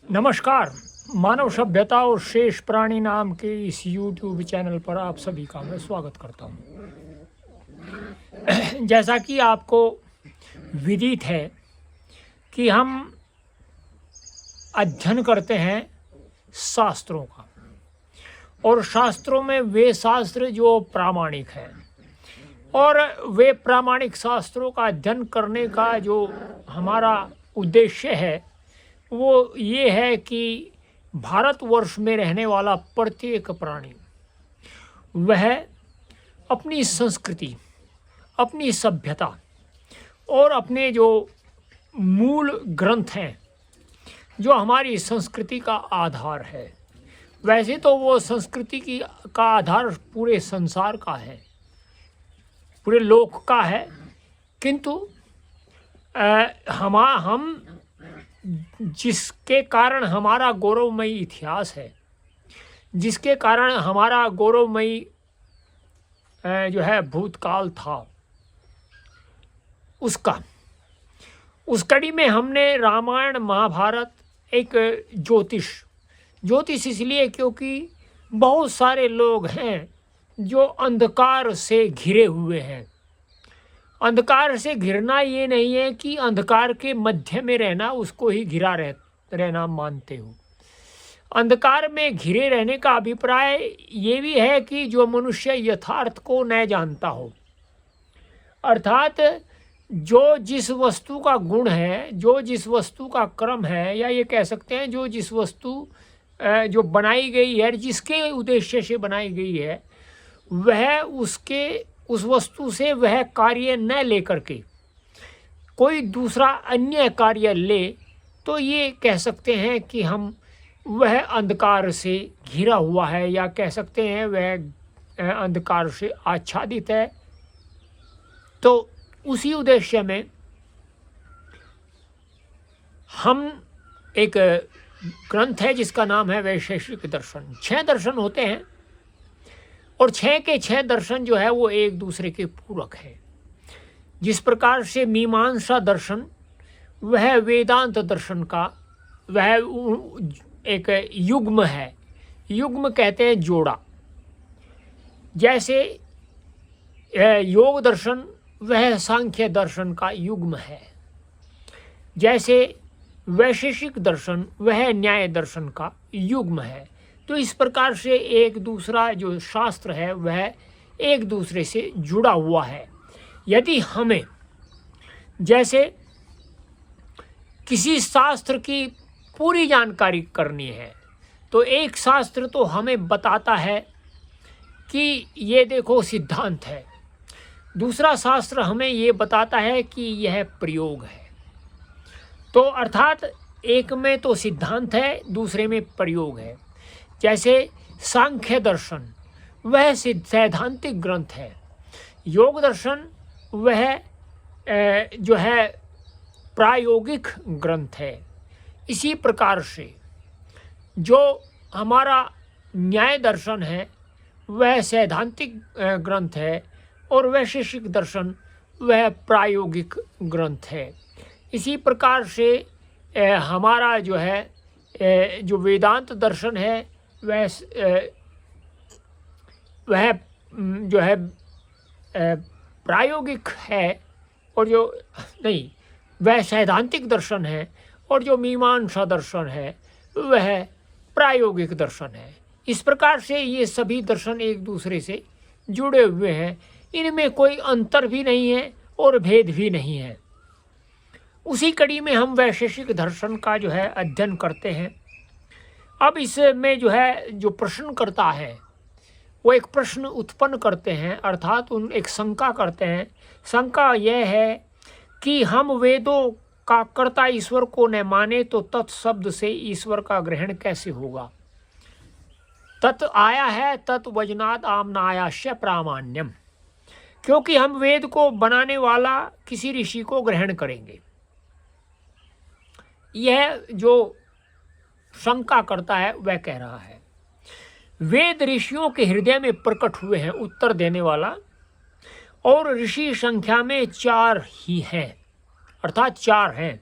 नमस्कार। मानव सभ्यता और शेष प्राणी नाम के इस YouTube चैनल पर आप सभी का मैं स्वागत करता हूं। जैसा कि आपको विदित है कि हम अध्ययन करते हैं शास्त्रों का, और शास्त्रों में वे शास्त्र जो प्रामाणिक हैं, और वे प्रामाणिक शास्त्रों का अध्ययन करने का जो हमारा उद्देश्य है वो ये है कि भारतवर्ष में रहने वाला प्रत्येक प्राणी वह अपनी संस्कृति, अपनी सभ्यता और अपने जो मूल ग्रंथ हैं, जो हमारी संस्कृति का आधार है। वैसे तो वो संस्कृति का आधार पूरे संसार का है, पूरे लोक का है, किंतु हम जिसके कारण हमारा गौरवमयी इतिहास है, जिसके कारण हमारा गौरवमयी जो है भूतकाल था, उस कड़ी में हमने रामायण महाभारत एक ज्योतिष इसलिए क्योंकि बहुत सारे लोग हैं जो अंधकार से घिरे हुए हैं। अंधकार से घिरना ये नहीं है कि अंधकार के मध्य में रहना उसको ही घिरा रहना मानते हो। अंधकार में घिरे रहने का अभिप्राय ये भी है कि जो मनुष्य यथार्थ को न जानता हो, अर्थात जो जिस वस्तु का गुण है, जो जिस वस्तु का क्रम है, या ये कह सकते हैं जो जिस वस्तु जो बनाई गई है, जिसके उद्देश्य से बनाई गई है, वह उस वस्तु से वह कार्य न लेकर के कोई दूसरा अन्य कार्य ले, तो ये कह सकते हैं कि वह अंधकार से घिरा हुआ है, या कह सकते हैं वह अंधकार से आच्छादित है। तो उसी उद्देश्य में हम एक ग्रंथ है जिसका नाम है वैशेषिक दर्शन। 6 दर्शन होते हैं और 6 के 6 दर्शन जो है वो एक दूसरे के पूरक है। जिस प्रकार से मीमांसा दर्शन वह वेदांत दर्शन का वह एक युग्म है, युग्म कहते हैं जोड़ा। जैसे योग दर्शन वह सांख्य दर्शन का युग्म है, जैसे वैशेषिक दर्शन वह न्याय दर्शन का युग्म है। तो इस प्रकार से एक दूसरा जो शास्त्र है वह एक दूसरे से जुड़ा हुआ है। यदि हमें जैसे किसी शास्त्र की पूरी जानकारी करनी है, तो एक शास्त्र तो हमें बताता है कि ये देखो सिद्धांत है, दूसरा शास्त्र हमें ये बताता है कि यह प्रयोग है। तो अर्थात एक में तो सिद्धांत है, दूसरे में प्रयोग है। जैसे सांख्य दर्शन वह सैद्धांतिक ग्रंथ है, योग दर्शन वह जो है प्रायोगिक ग्रंथ है। इसी प्रकार से जो हमारा न्याय दर्शन है वह सैद्धांतिक ग्रंथ है, और वैशेषिक दर्शन वह प्रायोगिक ग्रंथ है। इसी प्रकार से हमारा जो है जो वेदांत दर्शन है वह जो है प्रायोगिक है, और जो नहीं वह सैद्धांतिक दर्शन है, और जो मीमांसा दर्शन है वह प्रायोगिक दर्शन है। इस प्रकार से ये सभी दर्शन एक दूसरे से जुड़े हुए हैं, इनमें कोई अंतर भी नहीं है और भेद भी नहीं है। उसी कड़ी में हम वैशेषिक दर्शन का जो है अध्ययन करते हैं। अब इसमें जो है जो प्रश्न करता है वो एक प्रश्न उत्पन्न करते हैं, अर्थात एक शंका करते हैं। शंका यह है कि हम वेदों का कर्ता ईश्वर को न माने तो तत्शब्द से ईश्वर का ग्रहण कैसे होगा। तत् आया है तत् वजनाद आमनायाश्य प्रामाण्यम, क्योंकि हम वेद को बनाने वाला किसी ऋषि को ग्रहण करेंगे। यह जो शंका करता है वह कह रहा है वेद ऋषियों के हृदय में प्रकट हुए हैं, उत्तर देने वाला, और ऋषि संख्या में 4 ही हैं, अर्थात 4 हैं।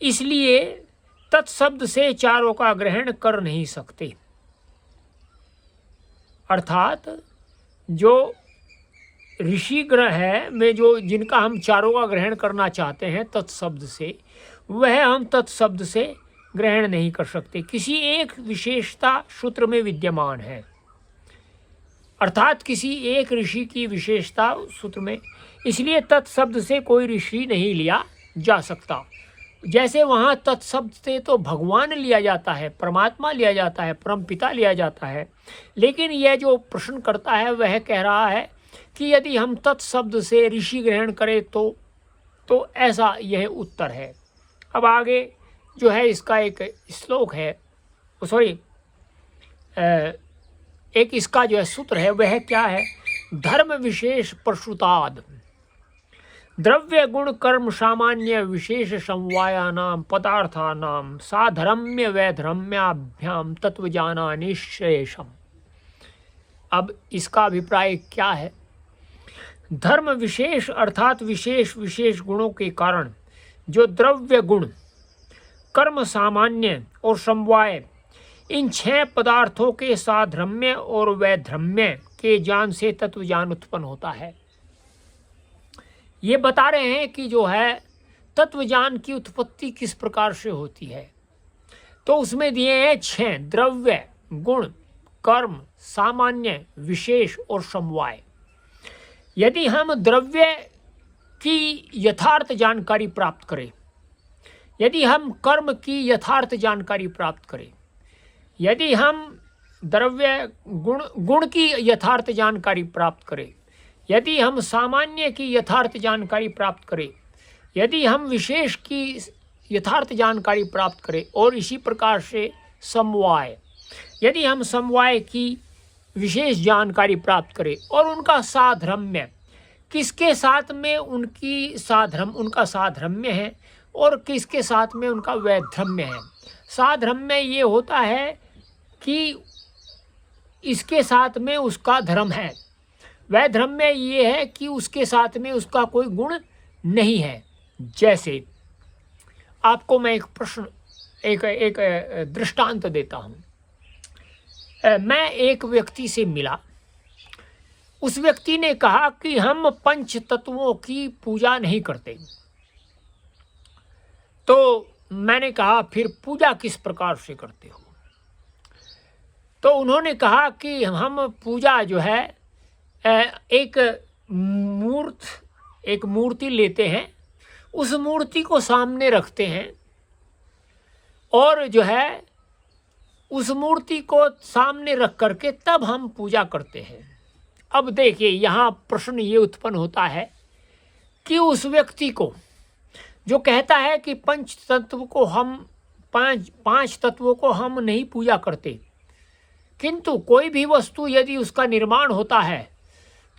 इसलिए तत्शब्द से चारों का ग्रहण कर नहीं सकते। अर्थात जो ऋषि ग्रह है में जो जिनका हम चारों का ग्रहण करना चाहते हैं तत्शब्द से, वह हम तत्शब्द से ग्रहण नहीं कर सकते। किसी एक विशेषता सूत्र में विद्यमान है, अर्थात किसी एक ऋषि की विशेषता सूत्र में, इसलिए तत्शब्द से कोई ऋषि नहीं लिया जा सकता। जैसे वहाँ तत्शब्द से तो भगवान लिया जाता है, परमात्मा लिया जाता है, परमपिता लिया जाता है, लेकिन यह जो प्रश्न करता है वह कह रहा है कि यदि हम तत्शब्द से ऋषि ग्रहण करें तो ऐसा यह उत्तर है। अब आगे जो है इसका एक श्लोक है, सॉरी एक इसका जो है सूत्र है वह क्या है? धर्म विशेष प्रसूताद द्रव्य गुण कर्म सामान्य विशेष समवायानाम पदार्थानाम साधर्म्य वैधर्म्याभ्याम तत्वज्ञाना निश्रेषम। अब इसका अभिप्राय क्या है? धर्म विशेष अर्थात विशेष विशेष गुणों के कारण जो द्रव्य गुण कर्म सामान्य और समवाय इन 6 पदार्थों के साधर्म्य और वैधर्म्य के ज्ञान से तत्व ज्ञान उत्पन्न होता है। ये बता रहे हैं कि जो है तत्व ज्ञान की उत्पत्ति किस प्रकार से होती है। तो उसमें दिए हैं 6 द्रव्य गुण कर्म सामान्य विशेष और समवाय। यदि हम द्रव्य की यथार्थ जानकारी प्राप्त करें, यदि हम कर्म की यथार्थ जानकारी प्राप्त करें, यदि हम द्रव्य गुण की यथार्थ जानकारी प्राप्त करें, यदि हम सामान्य की यथार्थ जानकारी प्राप्त करें, यदि हम विशेष की यथार्थ जानकारी प्राप्त करें, और इसी प्रकार से समवाय, यदि हम समवाय की विशेष जानकारी प्राप्त करें और उनका साधर्म्य, किसके साथ में उनका साधर्म्य है और किसके साथ में उनका वैधर्म्य है। साधर्म्य ये होता है कि इसके साथ में उसका धर्म है, वैधर्म्य ये है कि उसके साथ में उसका कोई गुण नहीं है। जैसे आपको मैं एक दृष्टांत देता हूँ। मैं एक व्यक्ति से मिला, उस व्यक्ति ने कहा कि हम पंच तत्वों की पूजा नहीं करते। तो मैंने कहा फिर पूजा किस प्रकार से करते हो? तो उन्होंने कहा कि हम पूजा जो है एक मूर्ति लेते हैं, उस मूर्ति को सामने रखते हैं और जो है उस मूर्ति को सामने रख करके तब हम पूजा करते हैं। अब देखिए यहाँ प्रश्न ये उत्पन्न होता है कि उस व्यक्ति को जो कहता है कि पांच तत्वों को हम नहीं पूजा करते, किंतु कोई भी वस्तु यदि उसका निर्माण होता है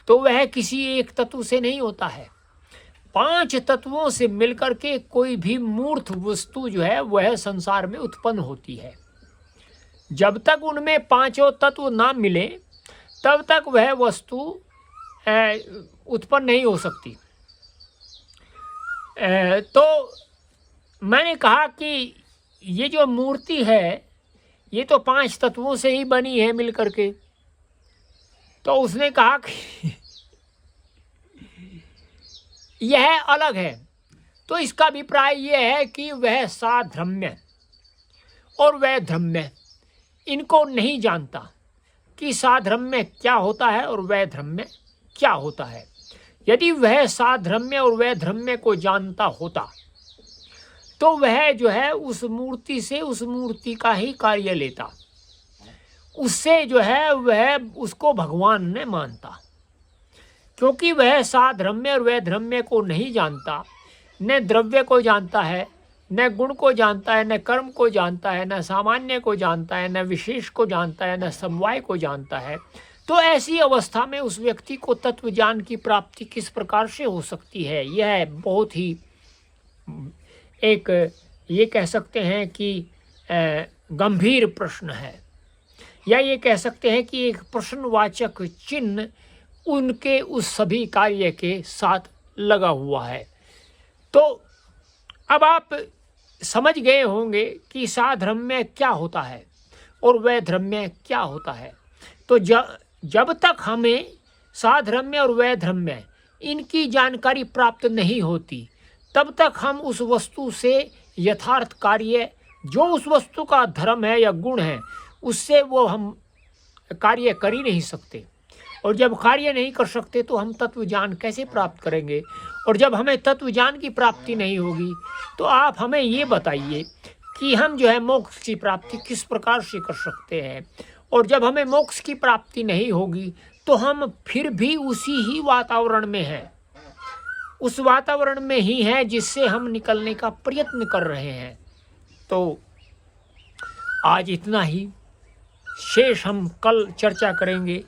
तो वह किसी एक तत्व से नहीं होता है। 5 तत्वों से मिलकर के कोई भी मूर्त वस्तु जो है वह संसार में उत्पन्न होती है। जब तक उनमें 5 तत्व ना मिले तब तक वह वस्तु उत्पन्न नहीं हो सकती। तो मैंने कहा कि ये जो मूर्ति है ये तो 5 तत्वों से ही बनी है मिलकर के। तो उसने कहा कि यह अलग है। तो इसका अभिप्राय यह है कि वह साधर्म्य और वैधर्म्य इनको नहीं जानता कि साधर्म्य क्या होता है और वैधर्म्य क्या होता है। यदि वह साधर्म्य और वैधर्म्य को जानता होता तो वह जो है उस मूर्ति से उस मूर्ति का ही कार्य लेता, उससे जो है वह उसको भगवान ने मानता। क्योंकि वह साधर्म्य और वैधर्म्य को नहीं जानता, न द्रव्य को जानता है, न गुण को जानता है, न कर्म को जानता है, न सामान्य को जानता है, न विशेष को जानता है, न समवाय को जानता है, तो ऐसी अवस्था में उस व्यक्ति को तत्व ज्ञान की प्राप्ति किस प्रकार से हो सकती है? यह बहुत ही एक ये कह सकते हैं कि गंभीर प्रश्न है, या ये कह सकते हैं कि एक प्रश्नवाचक चिन्ह उनके उस सभी कार्य के साथ लगा हुआ है। तो अब आप समझ गए होंगे कि साधर्म्य क्या होता है और वैधर्म्य क्या होता है। तो जब तक हमें साधर्म्य और वैधर्म्य इनकी जानकारी प्राप्त नहीं होती, तब तक हम उस वस्तु से यथार्थ कार्य, जो उस वस्तु का धर्म है या गुण है, उससे वो हम कार्य कर ही नहीं सकते। और जब कार्य नहीं कर सकते तो हम तत्व ज्ञान कैसे प्राप्त करेंगे। और जब हमें तत्व ज्ञान की प्राप्ति नहीं होगी तो आप हमें ये बताइए कि हम जो है मोक्ष की प्राप्ति किस प्रकार से कर सकते हैं। और जब हमें मोक्ष की प्राप्ति नहीं होगी तो हम फिर भी उसी ही वातावरण में हैं, उस वातावरण में ही हैं जिससे हम निकलने का प्रयत्न कर रहे हैं। तो आज इतना ही, शेष हम कल चर्चा करेंगे।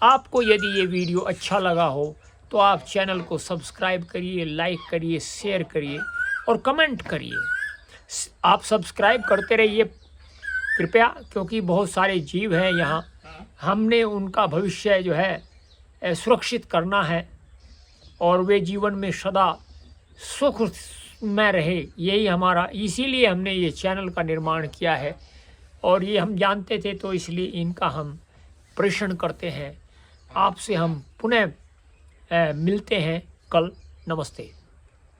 आपको यदि ये वीडियो अच्छा लगा हो तो आप चैनल को सब्सक्राइब करिए, लाइक करिए, शेयर करिए और कमेंट करिए। आप सब्सक्राइब करते रहिए कृपया, क्योंकि बहुत सारे जीव हैं यहाँ, हमने उनका भविष्य जो है सुरक्षित करना है और वे जीवन में सदा सुख में रहे, यही हमारा, इसीलिए हमने ये चैनल का निर्माण किया है। और ये हम जानते थे तो इसलिए इनका हम प्रेषण करते हैं। आपसे हम पुनः मिलते हैं कल। नमस्ते।